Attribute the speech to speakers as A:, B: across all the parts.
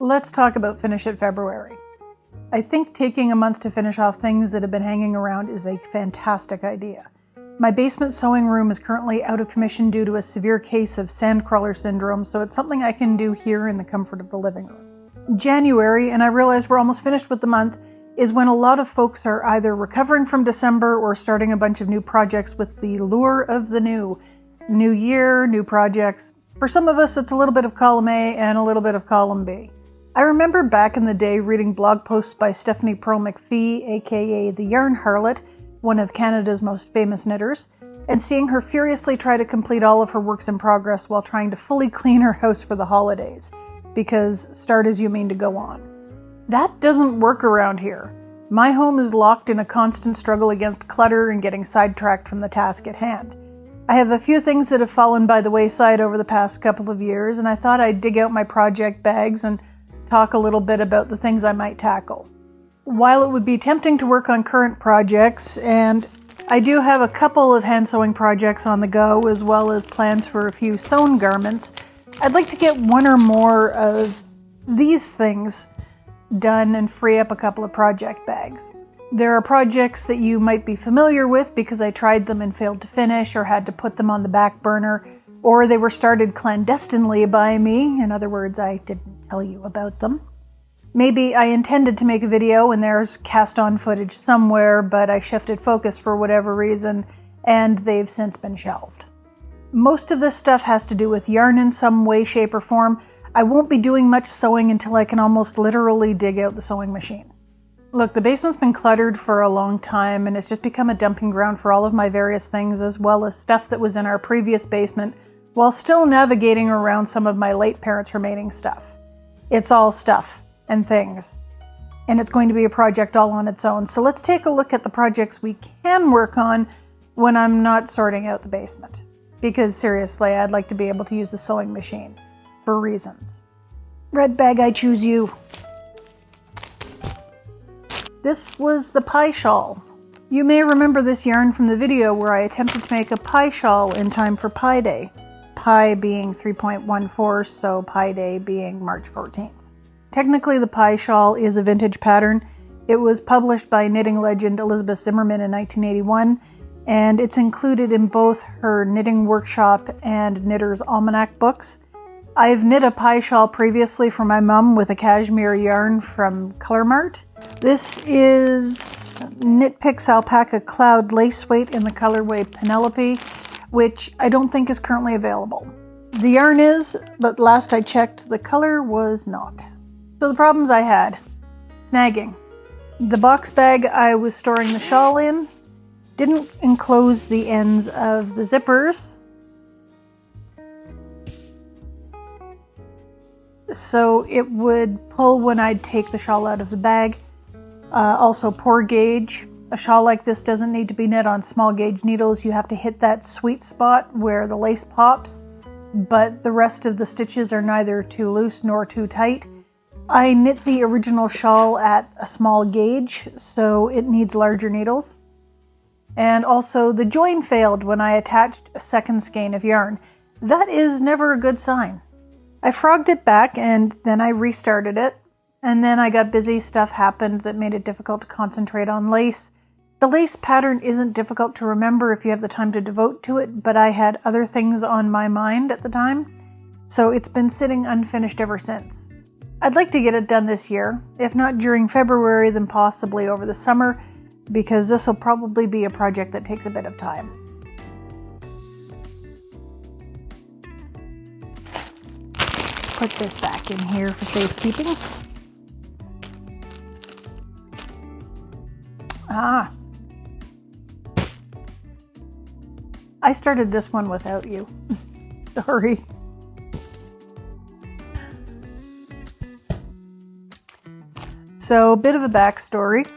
A: Let's talk about Finish It February. I think taking a month to finish off things that have been hanging around is a fantastic idea. My basement sewing room is currently out of commission due to a severe case of sandcrawler syndrome, so it's something I can do here in the comfort of the living room. January, and I realize we're almost finished with the month, is when a lot of folks are either recovering from December or starting a bunch of new projects with the lure of the new. New year, new projects. For some of us, it's a little bit of column A and a little bit of column B. I remember back in the day reading blog posts by Stephanie Pearl McPhee, aka the Yarn Harlot, one of Canada's most famous knitters, and seeing her furiously try to complete all of her works in progress while trying to fully clean her house for the holidays, because start as you mean to go on. That doesn't work around here. My home is locked in a constant struggle against clutter and getting sidetracked from the task at hand. I have a few things that have fallen by the wayside over the past couple of years, and I thought I'd dig out my project bags and talk a little bit about the things I might tackle. While it would be tempting to work on current projects, and I do have a couple of hand sewing projects on the go, as well as plans for a few sewn garments, I'd like to get one or more of these things done and free up a couple of project bags. There are projects that you might be familiar with because I tried them and failed to finish or had to put them on the back burner, or they were started clandestinely by me. In other words, I didn't tell you about them. Maybe I intended to make a video and there's cast-on footage somewhere, but I shifted focus for whatever reason, and they've since been shelved. Most of this stuff has to do with yarn in some way, shape, or form. I won't be doing much sewing until I can almost literally dig out the sewing machine. Look, the basement's been cluttered for a long time, and it's just become a dumping ground for all of my various things, as well as stuff that was in our previous basement, while still navigating around some of my late parents' remaining stuff. It's all stuff and things, and it's going to be a project all on its own. So let's take a look at the projects we can work on when I'm not sorting out the basement. Because seriously, I'd like to be able to use the sewing machine for reasons. Red bag, I choose you. This was the pie shawl. You may remember this yarn from the video where I attempted to make a pie shawl in time for Pi Day. Pi being 3.14, so Pi Day being March 14th. Technically, the pie shawl is a vintage pattern. It was published by knitting legend Elizabeth Zimmermann in 1981, and it's included in both her Knitting Workshop and Knitter's Almanac books. I've knit a pie shawl previously for my mum with a cashmere yarn from Color Mart. This is Knit Picks Alpaca Cloud Lace Weight in the colorway Penelope, which I don't think is currently available. The yarn is, but last I checked, the color was not. So the problems I had: snagging. The box bag I was storing the shawl in didn't enclose the ends of the zippers, so it would pull when I'd take the shawl out of the bag. Also poor gauge. A shawl like this doesn't need to be knit on small gauge needles. You have to hit that sweet spot where the lace pops, but the rest of the stitches are neither too loose nor too tight. I knit the original shawl at a small gauge, so it needs larger needles. And also the join failed when I attached a second skein of yarn. That is never a good sign. I frogged it back and then I restarted it, and then I got busy. Stuff happened that made it difficult to concentrate on lace. The lace pattern isn't difficult to remember if you have the time to devote to it, but I had other things on my mind at the time, so it's been sitting unfinished ever since. I'd like to get it done this year, if not during February, then possibly over the summer, because this will probably be a project that takes a bit of time. Put this back in here for safekeeping. I started this one without you. Sorry. So, a bit of a backstory.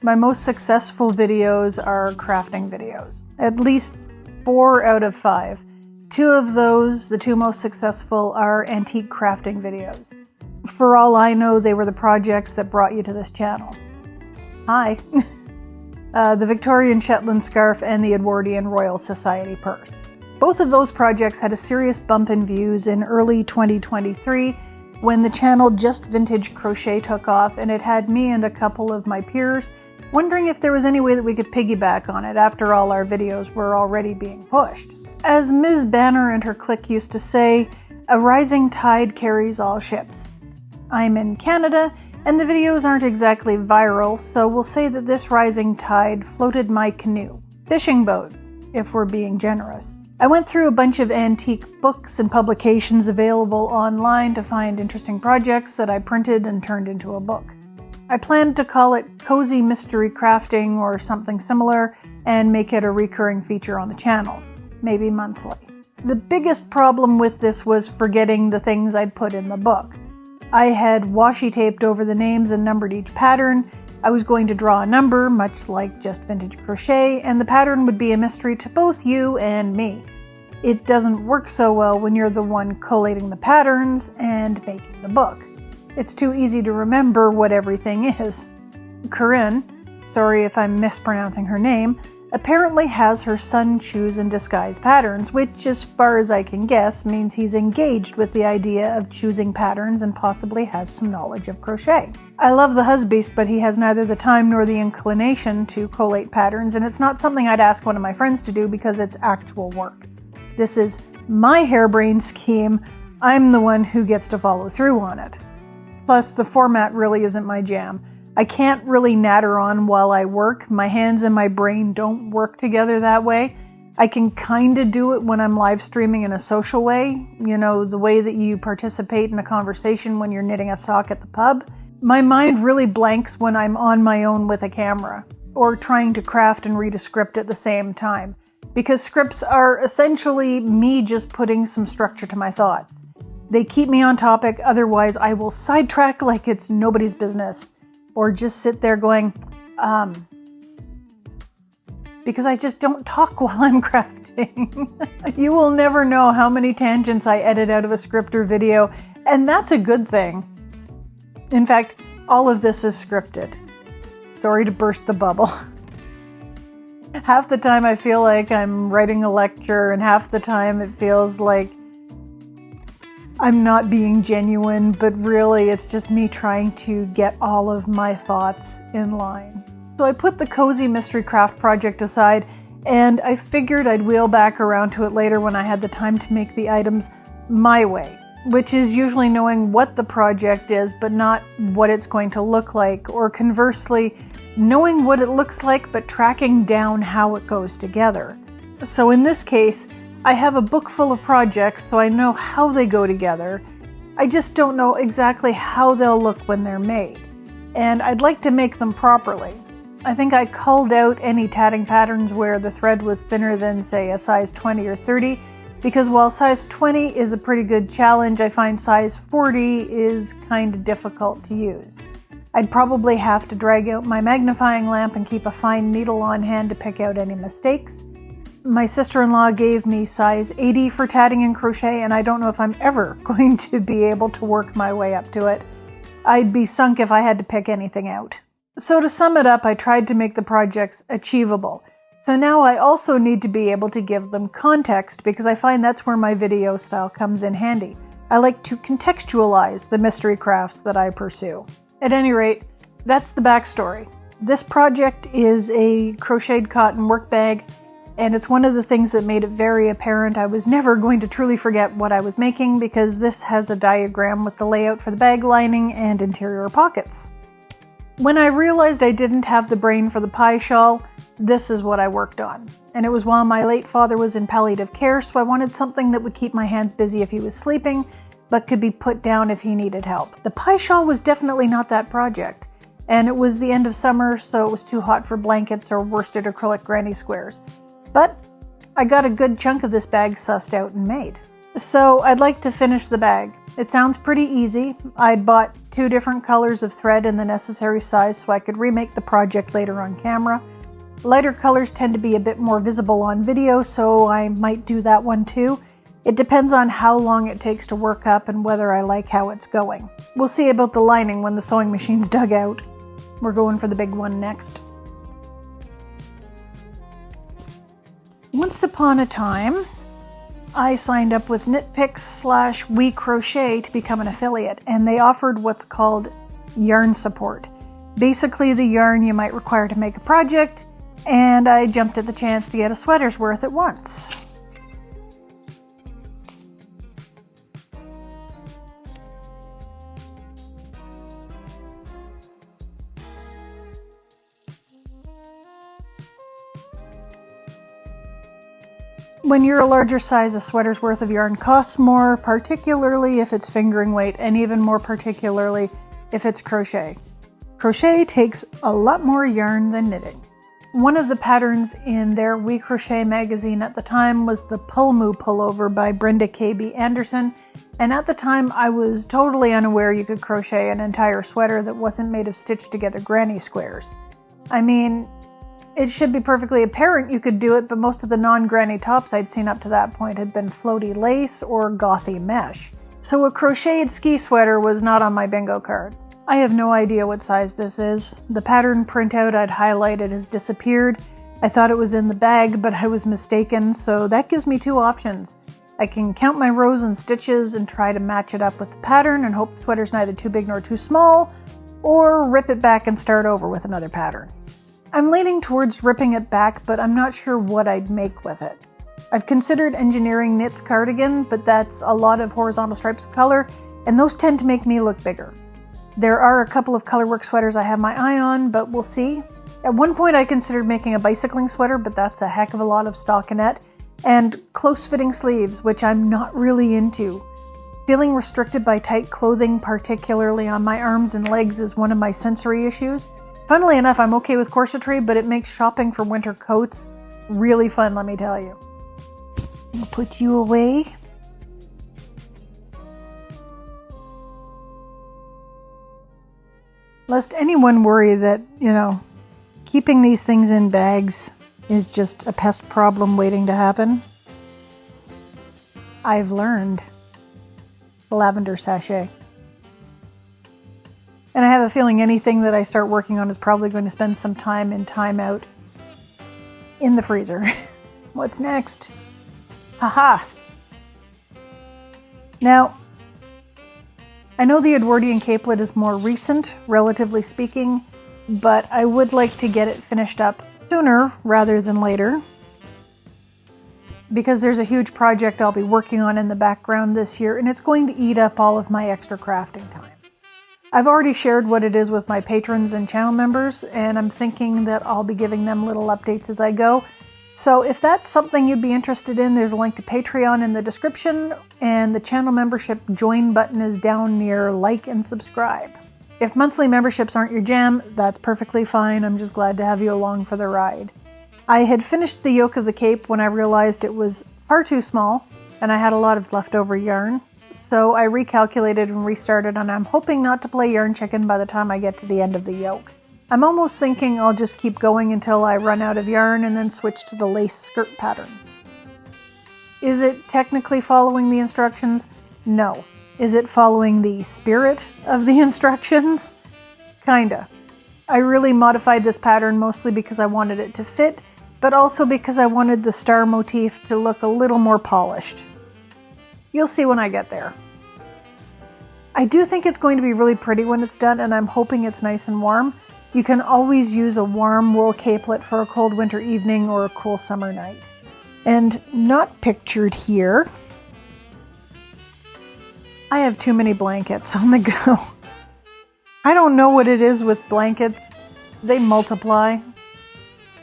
A: My most successful videos are crafting videos. At least 4 out of 5. 2 of those, the 2 most successful, are antique crafting videos. For all I know, they were the projects that brought you to this channel. Hi. The Victorian Shetland scarf and the Edwardian Royal Society purse. Both of those projects had a serious bump in views in early 2023, when the channel Just Vintage Crochet took off, and it had me and a couple of my peers wondering if there was any way that we could piggyback on it after all our videos were already being pushed. As Ms. Banner and her clique used to say, a rising tide carries all ships. I'm in Canada, and the videos aren't exactly viral, so we'll say that this rising tide floated my canoe. Fishing boat, if we're being generous. I went through a bunch of antique books and publications available online to find interesting projects that I printed and turned into a book. I planned to call it Cozy Mystery Crafting or something similar and make it a recurring feature on the channel, maybe monthly. The biggest problem with this was forgetting the things I'd put in the book. I had washi taped over the names and numbered each pattern. I was going to draw a number, much like Just Vintage Crochet, and the pattern would be a mystery to both you and me. It doesn't work so well when you're the one collating the patterns and making the book. It's too easy to remember what everything is. Corinne, sorry if I'm mispronouncing her name, apparently has her son choose and disguise patterns, which, as far as I can guess, means he's engaged with the idea of choosing patterns and possibly has some knowledge of crochet. I love the husbeast, but he has neither the time nor the inclination to collate patterns, and it's not something I'd ask one of my friends to do because it's actual work. This is my harebrained scheme. I'm the one who gets to follow through on it. Plus, the format really isn't my jam. I can't really natter on while I work. My hands and my brain don't work together that way. I can kind of do it when I'm live streaming in a social way, you know, the way that you participate in a conversation when you're knitting a sock at the pub. My mind really blanks when I'm on my own with a camera, or trying to craft and read a script at the same time, because scripts are essentially me just putting some structure to my thoughts. They keep me on topic, otherwise I will sidetrack like it's nobody's business. Or just sit there going, because I just don't talk while I'm crafting. You will never know how many tangents I edit out of a script or video, and that's a good thing. In fact, all of this is scripted. Sorry to burst the bubble. Half the time I feel like I'm writing a lecture, and half the time it feels like I'm not being genuine, but really it's just me trying to get all of my thoughts in line. So I put the Cozy Mystery Craft project aside, and I figured I'd wheel back around to it later when I had the time to make the items my way, which is usually knowing what the project is, but not what it's going to look like, or conversely, knowing what it looks like, but tracking down how it goes together. So in this case, I have a book full of projects, so I know how they go together. I just don't know exactly how they'll look when they're made. And I'd like to make them properly. I think I culled out any tatting patterns where the thread was thinner than, say, a size 20 or 30, because while size 20 is a pretty good challenge, I find size 40 is kind of difficult to use. I'd probably have to drag out my magnifying lamp and keep a fine needle on hand to pick out any mistakes. My sister-in-law gave me size 80 for tatting and crochet, and I don't know if I'm ever going to be able to work my way up to it. I'd be sunk if I had to pick anything out. So to sum it up, I tried to make the projects achievable. So now I also need to be able to give them context, because I find that's where my video style comes in handy. I like to contextualize the mystery crafts that I pursue. At any rate, that's the backstory. This project is a crocheted cotton work bag, and it's one of the things that made it very apparent I was never going to truly forget what I was making, because this has a diagram with the layout for the bag lining and interior pockets. When I realized I didn't have the brain for the pie shawl, this is what I worked on. And it was while my late father was in palliative care, so I wanted something that would keep my hands busy if he was sleeping, but could be put down if he needed help. The pie shawl was definitely not that project, and it was the end of summer, so it was too hot for blankets or worsted acrylic granny squares. But I got a good chunk of this bag sussed out and made. So I'd like to finish the bag. It sounds pretty easy. I'd bought 2 different colors of thread in the necessary size so I could remake the project later on camera. Lighter colors tend to be a bit more visible on video, so I might do that one too. It depends on how long it takes to work up and whether I like how it's going. We'll see about the lining when the sewing machine's dug out. We're going for the big one next. Once upon a time, I signed up with KnitPicks/We Crochet to become an affiliate, and they offered what's called yarn support. Basically the yarn you might require to make a project, and I jumped at the chance to get a sweater's worth at once. When you're a larger size, a sweater's worth of yarn costs more, particularly if it's fingering weight, and even more particularly if it's crochet. Crochet takes a lot more yarn than knitting. One of the patterns in their We Crochet magazine at the time was the Pullover by Brenda K.B. Anderson, and at the time I was totally unaware you could crochet an entire sweater that wasn't made of stitched together granny squares. I mean, it should be perfectly apparent you could do it, but most of the non-granny tops I'd seen up to that point had been floaty lace or gothy mesh. So a crocheted ski sweater was not on my bingo card. I have no idea what size this is. The pattern printout I'd highlighted has disappeared. I thought it was in the bag, but I was mistaken, so that gives me two options. I can count my rows and stitches and try to match it up with the pattern and hope the sweater's neither too big nor too small, or rip it back and start over with another pattern. I'm leaning towards ripping it back, but I'm not sure what I'd make with it. I've considered engineering knits cardigan, but that's a lot of horizontal stripes of color, and those tend to make me look bigger. There are a couple of colorwork sweaters I have my eye on, but we'll see. At one point I considered making a bicycling sweater, but that's a heck of a lot of stockinette, and close-fitting sleeves, which I'm not really into. Feeling restricted by tight clothing, particularly on my arms and legs, is one of my sensory issues. Funnily enough, I'm okay with corsetry, but it makes shopping for winter coats really fun, let me tell you. I'll put you away. Lest anyone worry that, keeping these things in bags is just a pest problem waiting to happen. I've learned. The lavender sachet. And I have a feeling anything that I start working on is probably going to spend some time in timeout in the freezer. What's next? Haha! Now, I know the Edwardian caplet is more recent, relatively speaking, but I would like to get it finished up sooner rather than later, because there's a huge project I'll be working on in the background this year, and it's going to eat up all of my extra crafting time. I've already shared what it is with my patrons and channel members, and I'm thinking that I'll be giving them little updates as I go. So if that's something you'd be interested in, there's a link to Patreon in the description, and the channel membership join button is down near like and subscribe. If monthly memberships aren't your jam, that's perfectly fine. I'm just glad to have you along for the ride. I had finished the yoke of the cape when I realized it was far too small, and I had a lot of leftover yarn. So I recalculated and restarted, and I'm hoping not to play yarn chicken by the time I get to the end of the yoke. I'm almost thinking I'll just keep going until I run out of yarn and then switch to the lace skirt pattern. Is it technically following the instructions? No. Is it following the spirit of the instructions? Kinda. I really modified this pattern mostly because I wanted it to fit, but also because I wanted the star motif to look a little more polished. You'll see when I get there. I do think it's going to be really pretty when it's done, and I'm hoping it's nice and warm. You can always use a warm wool caplet for a cold winter evening or a cool summer night. And not pictured here, I have too many blankets on the go. I don't know what it is with blankets. They multiply.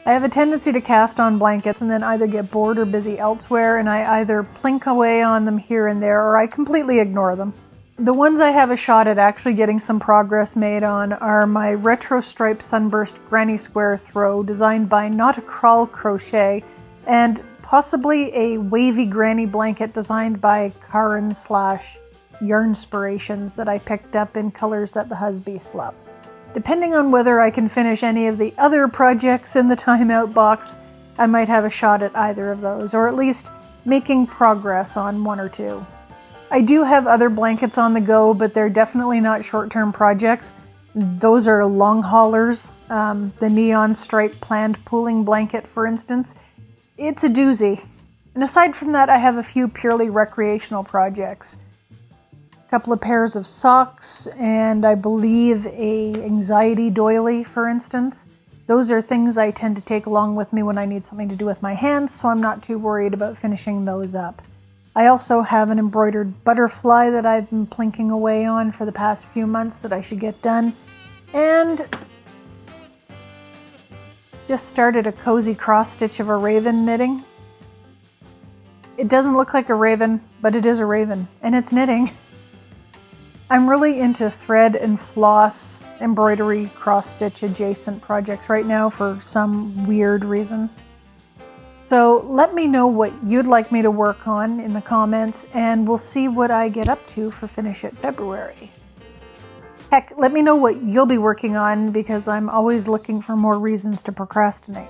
A: I have a tendency to cast on blankets and then either get bored or busy elsewhere, and I either plink away on them here and there, or I completely ignore them. The ones I have a shot at actually getting some progress made on are my retro stripe sunburst granny square throw designed by Not a Crawl Crochet, and possibly a wavy granny blanket designed by Karen/Yarnspirations that I picked up in colors that the husbeast loves. Depending on whether I can finish any of the other projects in the timeout box, I might have a shot at either of those, or at least making progress on one or two. I do have other blankets on the go, but they're definitely not short-term projects. Those are long haulers. The neon stripe planned pooling blanket, for instance. It's a doozy. And aside from that, I have a few purely recreational projects. A couple of pairs of socks, and I believe a anxiety doily, for instance. Those are things I tend to take along with me when I need something to do with my hands, so I'm not too worried about finishing those up. I also have an embroidered butterfly that I've been plinking away on for the past few months that I should get done. And just started a cozy cross stitch of a raven knitting. It doesn't look like a raven, but it is a raven, and it's knitting. I'm really into thread and floss embroidery cross stitch adjacent projects right now for some weird reason. So let me know what you'd like me to work on in the comments, and we'll see what I get up to for Finish It February. Heck, let me know what you'll be working on, because I'm always looking for more reasons to procrastinate.